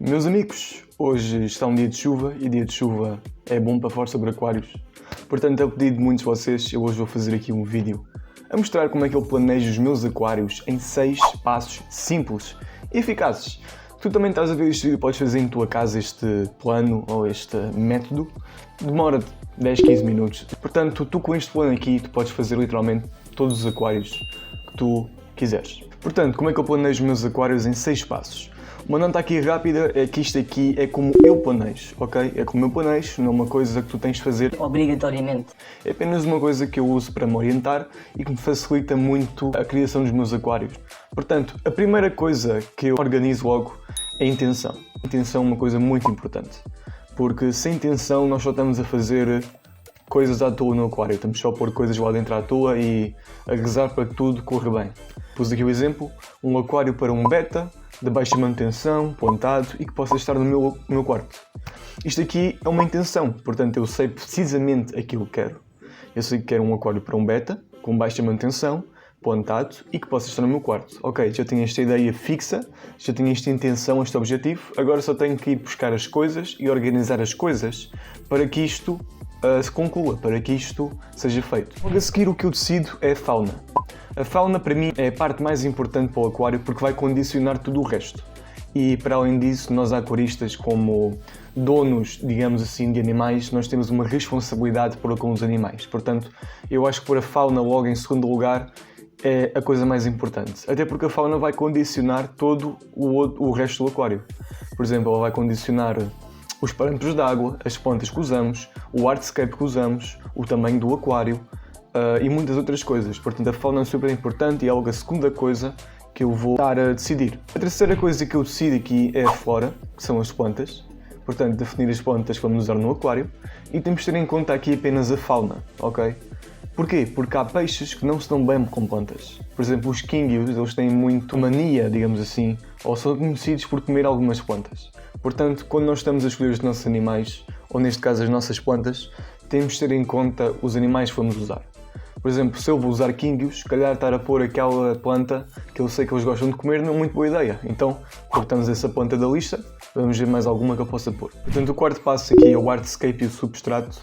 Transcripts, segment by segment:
Meus amigos, hoje está um dia de chuva e dia de chuva é bom para falar sobre aquários. Portanto, a pedido de muitos de vocês, eu hoje vou fazer aqui um vídeo a mostrar como é que eu planejo os meus aquários em 6 passos simples e eficazes. Tu também estás a ver este vídeo, podes fazer em tua casa este plano ou este método. Demora 10, 15 minutos. Portanto, tu com este plano aqui, tu podes fazer literalmente todos os aquários que tu quiseres. Portanto, como é que eu planejo os meus aquários em 6 passos? Uma nota aqui rápida é que isto aqui é como eu planejo, ok? É como eu planejo, não é uma coisa que tu tens de fazer obrigatoriamente. É apenas uma coisa que eu uso para me orientar e que me facilita muito a criação dos meus aquários. Portanto, a primeira coisa que eu organizo logo é a intenção. A intenção é uma coisa muito importante, porque sem intenção nós só estamos a fazer coisas à toa no aquário. Estamos só a pôr coisas lá dentro à toa e a rezar para que tudo corra bem. Pus aqui o exemplo, um aquário para um beta, de baixa manutenção, pontado e que possa estar no meu quarto. Isto aqui é uma intenção, portanto eu sei precisamente aquilo que quero. Eu sei que quero um aquário para um beta, com baixa manutenção, pontado e que possa estar no meu quarto. Ok, já tenho esta ideia fixa, já tenho esta intenção, este objetivo, agora só tenho que ir buscar as coisas e organizar as coisas para que isto se conclua, para que isto seja feito. Logo a seguir o que eu decido é a fauna. A fauna para mim é a parte mais importante para o aquário porque vai condicionar tudo o resto. E para além disso, nós aquaristas como donos, digamos assim, de animais, nós temos uma responsabilidade para com os animais. Portanto, eu acho que pôr a fauna logo em segundo lugar é a coisa mais importante. Até porque a fauna vai condicionar todo o resto do aquário. Por exemplo, ela vai condicionar os parâmetros de água, as plantas que usamos, o hardscape que usamos, o tamanho do aquário e muitas outras coisas. Portanto, a fauna é super importante e é logo a segunda coisa que eu vou estar a decidir. A terceira coisa que eu decido aqui é a flora, que são as plantas. Portanto, definir as plantas que vamos usar no aquário. E temos de ter em conta aqui apenas a fauna, ok? Porquê? Porque há peixes que não se dão bem com plantas. Por exemplo, os quinguios, eles têm muito mania, digamos assim, ou são conhecidos por comer algumas plantas. Portanto, quando nós estamos a escolher os nossos animais, ou neste caso as nossas plantas, temos de ter em conta os animais que vamos usar. Por exemplo, se eu vou usar quinguios, se calhar estar a pôr aquela planta que eu sei que eles gostam de comer não é muito boa ideia. Então, cortamos essa planta da lista, vamos ver mais alguma que eu possa pôr. Portanto, o quarto passo aqui é o hardscape e o substrato.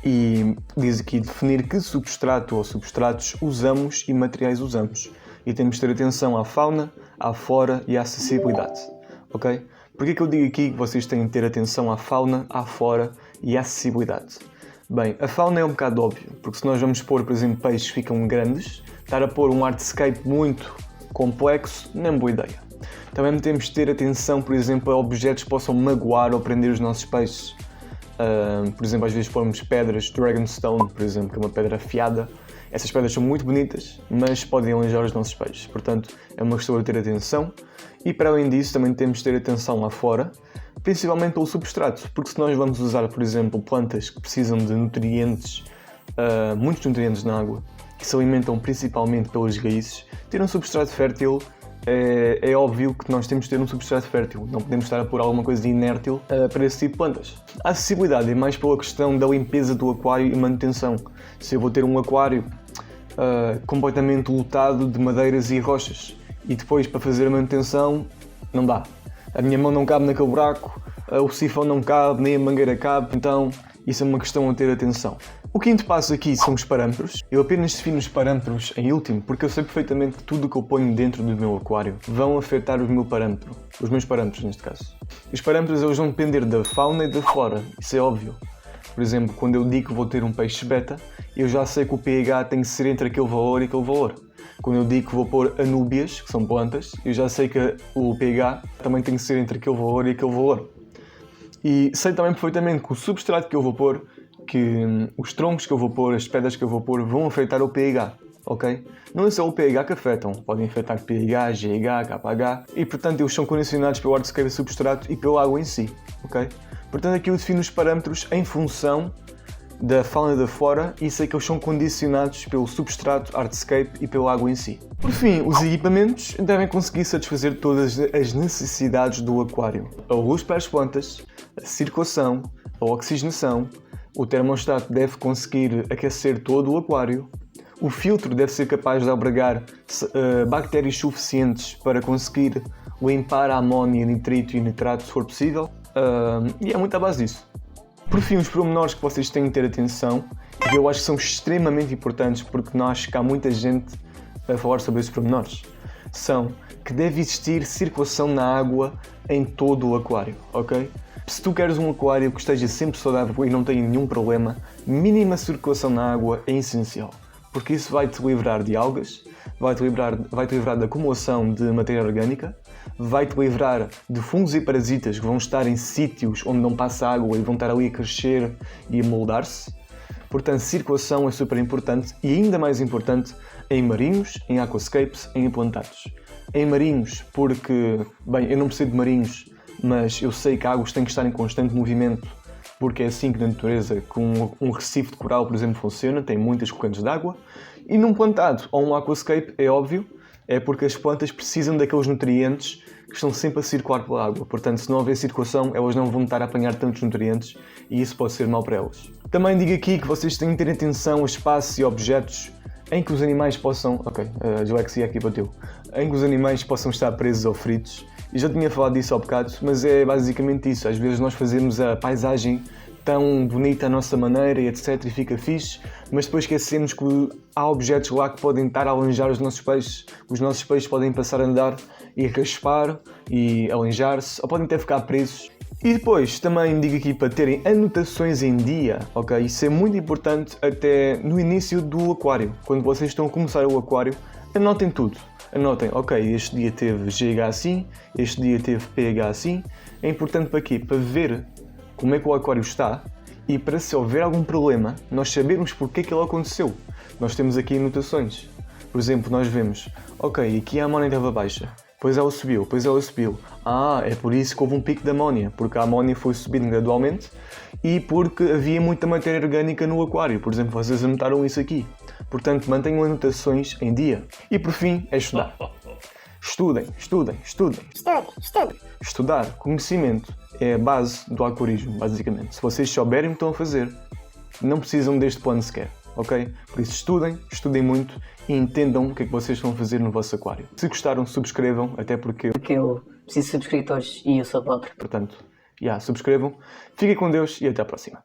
E diz aqui definir que substrato ou substratos usamos e materiais usamos. E temos de ter atenção à fauna, à flora e à acessibilidade. Ok? Porquê que eu digo aqui que vocês têm de ter atenção à fauna, à flora e à acessibilidade? Bem, a fauna é um bocado óbvio, porque se nós vamos pôr, por exemplo, peixes que ficam grandes, estar a pôr um hardscape muito complexo não é uma boa ideia. Também temos de ter atenção, por exemplo, a objetos que possam magoar ou prender os nossos peixes. Por exemplo, às vezes pomos pedras Dragonstone, por exemplo, que é uma pedra afiada. Essas pedras são muito bonitas, mas podem aleijar os nossos peixes. Portanto, é uma questão de ter atenção. E para além disso, também temos de ter atenção lá fora, principalmente pelo substrato, porque se nós vamos usar, por exemplo, plantas que precisam de nutrientes, muitos nutrientes na água, que se alimentam principalmente pelas raízes, ter um substrato fértil é óbvio que nós temos de ter um substrato fértil, não podemos estar a pôr alguma coisa inértil para esse tipo de plantas. A acessibilidade é mais pela questão da limpeza do aquário e manutenção. Se eu vou ter um aquário completamente lotado de madeiras e rochas e depois para fazer a manutenção não dá. A minha mão não cabe naquele buraco, o sifão não cabe, nem a mangueira cabe, então isso é uma questão a ter atenção. O quinto passo aqui são os parâmetros. Eu apenas defino os parâmetros em último, porque eu sei perfeitamente que tudo o que eu ponho dentro do meu aquário vão afetar os meus parâmetros neste caso. Os parâmetros eles vão depender da fauna e da flora, isso é óbvio. Por exemplo, quando eu digo que vou ter um peixe beta, eu já sei que o pH tem que ser entre aquele valor e aquele valor. Quando eu digo que vou pôr anúbias, que são plantas, eu já sei que o pH também tem que ser entre aquele valor e aquele valor. E sei também perfeitamente que o substrato que eu vou pôr, que os troncos que eu vou pôr, as pedras que eu vou pôr vão afetar o pH, ok? Não é só o pH que afetam, podem afetar pH, GH, KH e portanto eles são condicionados pelo hardscape substrato e pela água em si, ok? Portanto aqui eu defino os parâmetros em função da fauna da flora e sei que eles são condicionados pelo substrato, hardscape e pela água em si. Por fim, os equipamentos devem conseguir satisfazer todas as necessidades do aquário. A luz para as plantas, a circulação, a oxigenação, o termostato deve conseguir aquecer todo o aquário, o filtro deve ser capaz de albergar bactérias suficientes para conseguir limpar a amónia, nitrito e nitrato se for possível, e é muito à base disso. Por fim, os pormenores que vocês têm de ter atenção, e eu acho que são extremamente importantes porque nós acho que há muita gente a falar sobre esses pormenores, são que deve existir circulação na água em todo o aquário, ok? Se tu queres um aquário que esteja sempre saudável e não tenha nenhum problema, mínima circulação na água é essencial, porque isso vai-te livrar de algas, vai-te livrar da acumulação de matéria orgânica, vai-te livrar de fungos e parasitas que vão estar em sítios onde não passa água e vão estar ali a crescer e a moldar-se. Portanto, circulação é super importante e ainda mais importante em marinhos, em aquascapes, em implantados. Em marinhos, porque, bem, eu não percebo de marinhos, mas eu sei que a água tem que estar em constante movimento, porque é assim que na natureza, com um recife de coral, por exemplo, funciona, tem muitas correntes de água. E num plantado ou um aquascape, é óbvio, é porque as plantas precisam daqueles nutrientes que estão sempre a circular pela água. Portanto, se não houver circulação, elas não vão estar a apanhar tantos nutrientes e isso pode ser mau para elas. Também digo aqui que vocês têm que ter atenção a espaços e objetos em que os animais possam... a dislexia aqui bateu. Em que os animais possam estar presos ou feridos. E já tinha falado disso há bocado, mas é basicamente isso. Às vezes nós fazemos a paisagem tão bonita à nossa maneira e etc. e fica fixe, mas depois esquecemos que há objetos lá que podem estar a alenjar os nossos peixes. Os nossos peixes podem passar a andar e raspar e alenjar-se, ou podem até ficar presos. E depois também digo aqui para terem anotações em dia, ok? Isso é muito importante até no início do aquário. Quando vocês estão a começar o aquário, anotem tudo. Anotem, ok, este dia teve GH assim, este dia teve pH assim. É importante para quê? Para ver como é que o aquário está e para se houver algum problema, nós sabermos porque é que ele aconteceu. Nós temos aqui anotações. Por exemplo, nós vemos, ok, aqui a amónia estava baixa, depois ela subiu, depois ela subiu. Ah, é por isso que houve um pico de amónia, porque a amónia foi subindo gradualmente e porque havia muita matéria orgânica no aquário. Por exemplo, vocês anotaram isso aqui. Portanto, mantenham anotações em dia. E por fim, é estudar. Estudem, estudem, estudem. Estudar, conhecimento, é a base do aquarismo, basicamente. Se vocês souberem o que estão a fazer, não precisam deste plano sequer, ok? Por isso estudem muito e entendam o que é que vocês estão a fazer no vosso aquário. Se gostaram, subscrevam, até porque eu preciso de subscritores e eu sou pobre. Portanto, subscrevam. Fiquem com Deus e até à próxima.